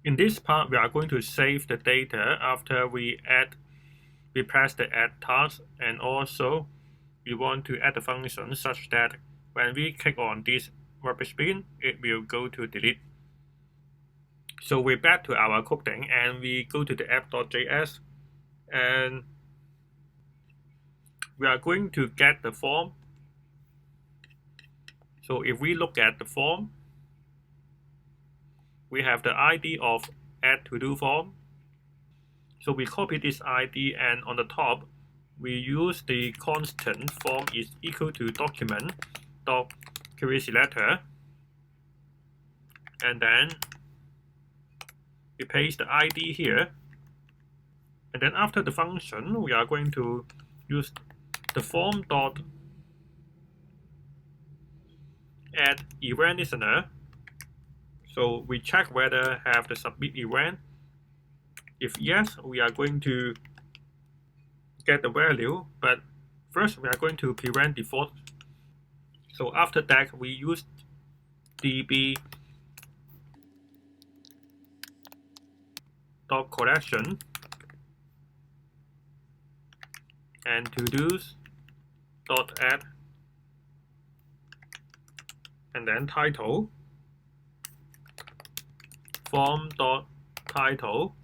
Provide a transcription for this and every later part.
In this part, we are going to save the data after we press the add task, and also we want to add a function such that when we click on this rubbish bin, it will go to delete. So we're back to our coding and we go to the app.js, and we are going to get the form. So if we look at the form, we have the ID of add to do form. So we copy this ID, and on the top, we use the constant form is equal to document dot query selector, and then we paste the ID here. And then after the function, we are going to use the form dot add event listener. So we check whether have the submit event. If yes, we are going to get the value, but first we are going to prevent default. So after that, we use db dot collection and to-dos dot add, and then title form dot title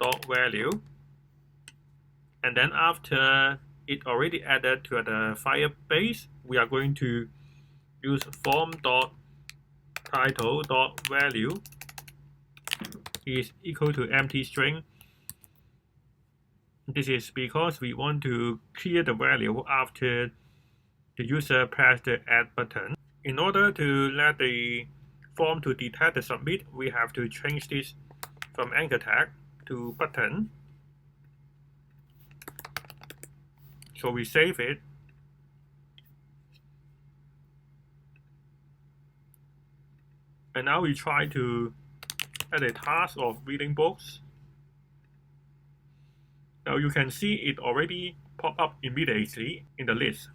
dot value, and then after it already added to the Firebase, we are going to use form dot title dot value is equal to empty string. This is because we want to clear the value after the user pressed the add button. In order to let the form to detect the submit, we have to change this from anchor tag to button. So we save it. And now we try to add a task of reading books. Now you can see it already pop up immediately in the list.